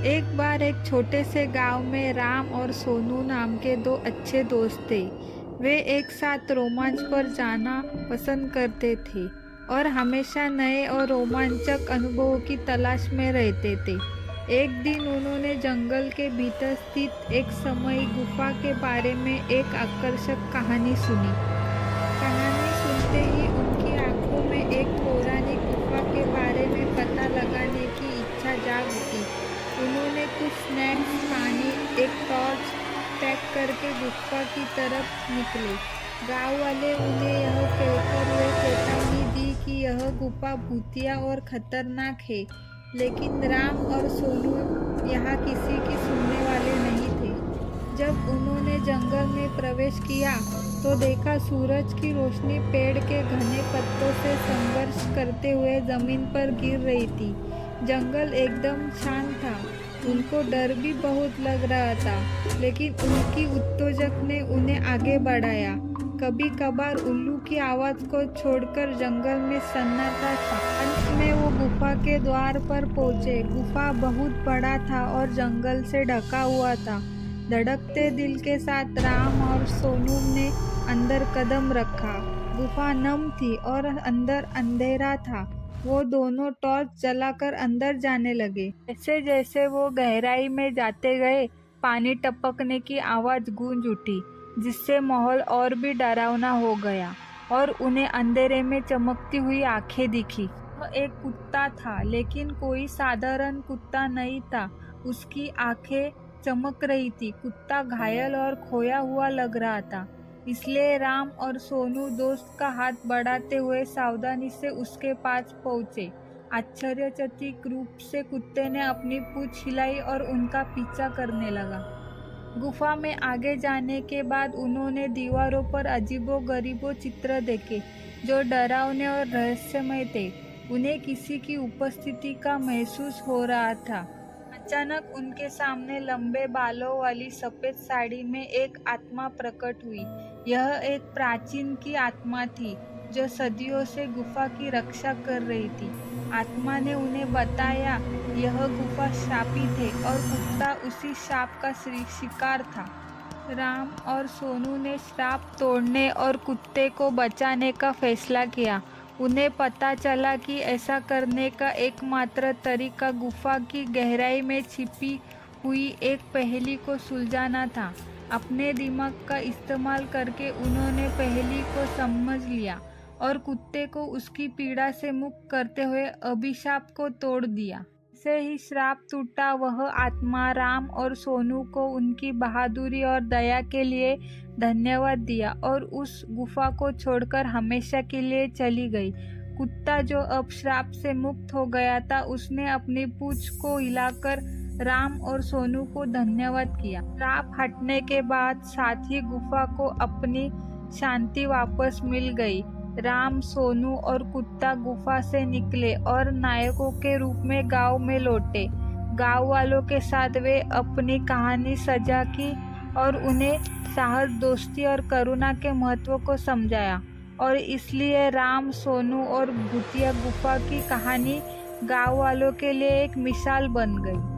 एक बार एक छोटे से गांव में राम और सोनू नाम के दो अच्छे दोस्त थे। वे एक साथ रोमांच पर जाना पसंद करते थे और हमेशा नए और रोमांचक अनुभवों की तलाश में रहते थे। एक दिन उन्होंने जंगल के भीतर स्थित एक समयी गुफा के बारे में एक आकर्षक कहानी सुनी। कहानी सुनते ही उनकी आंखों में एक पौराणिक गुफा के बारे में पता लगाने की इच्छा जाग उठी। उन्होंने कुछ स्नैक्स, पानी, एक टॉर्च पैक करके गुफा की तरफ निकले। गांव वाले उन्हें यह कहकर हुए चेतावनी दी कि यह गुफा भूतिया और खतरनाक है, लेकिन राम और सोनू यहाँ किसी की सुनने वाले नहीं थे। जब उन्होंने जंगल में प्रवेश किया तो देखा सूरज की रोशनी पेड़ के घने पत्तों से संघर्ष करते हुए जमीन पर गिर रही थी। जंगल एकदम शांत था। उनको डर भी बहुत लग रहा था, लेकिन उनकी उत्तेजक ने उन्हें आगे बढ़ाया। कभी कभार उल्लू की आवाज को छोड़कर जंगल में सन्नाटा था। अंत में वो गुफा के द्वार पर पहुंचे। गुफा बहुत बड़ा था और जंगल से ढका हुआ था। धड़कते दिल के साथ राम और सोनू ने अंदर कदम रखा। गुफा नम थी और अंदर अंधेरा था। वो दोनों टॉर्च जलाकर अंदर जाने लगे। जैसे जैसे वो गहराई में जाते गए, पानी टपकने की आवाज गूंज उठी, जिससे माहौल और भी डरावना हो गया और उन्हें अंधेरे में चमकती हुई आंखें दिखी। वह एक कुत्ता था, लेकिन कोई साधारण कुत्ता नहीं था। उसकी आंखें चमक रही थी। कुत्ता घायल और खोया हुआ लग रहा था, इसलिए राम और सोनू दोस्त का हाथ बढ़ाते हुए सावधानी से उसके पास पहुंचे। आश्चर्यचकित रूप से कुत्ते ने अपनी पूंछ हिलाई और उनका पीछा करने लगा। गुफा में आगे जाने के बाद उन्होंने दीवारों पर अजीबोगरीबो चित्र देखे, जो डरावने और रहस्यमय थे। उन्हें किसी की उपस्थिति का महसूस हो रहा था। अचानक उनके सामने लंबे बालों वाली सफेद साड़ी में एक आत्मा प्रकट हुई। यह एक प्राचीन की आत्मा थी, जो सदियों से गुफा की रक्षा कर रही थी। आत्मा ने उन्हें बताया यह गुफा शापित है और कुत्ता उसी शाप का शिकार था। राम और सोनू ने श्राप तोड़ने और कुत्ते को बचाने का फैसला किया। उन्हें पता चला कि ऐसा करने का एकमात्र तरीका गुफा की गहराई में छिपी हुई एक पहेली को सुलझाना था। अपने दिमाग का इस्तेमाल करके उन्होंने पहेली को समझ लिया और कुत्ते को उसकी पीड़ा से मुक्त करते हुए अभिशाप को तोड़ दिया। से ही श्राप टूटा। वह आत्मा राम और सोनू को उनकी बहादुरी और दया के लिए धन्यवाद दिया और उस गुफा को छोड़कर हमेशा के लिए चली गई। कुत्ता, जो अब श्राप से मुक्त हो गया था, उसने अपनी पूंछ को हिलाकर राम और सोनू को धन्यवाद किया। श्राप हटने के बाद साथ ही गुफा को अपनी शांति वापस मिल गई। राम, सोनू और कुत्ता गुफा से निकले और नायकों के रूप में गांव में लौटे। गांव वालों के साथ वे अपनी कहानी साझा की और उन्हें साहस, दोस्ती और करुणा के महत्व को समझाया। और इसलिए राम, सोनू और भूतिया गुफा की कहानी गांव वालों के लिए एक मिसाल बन गई।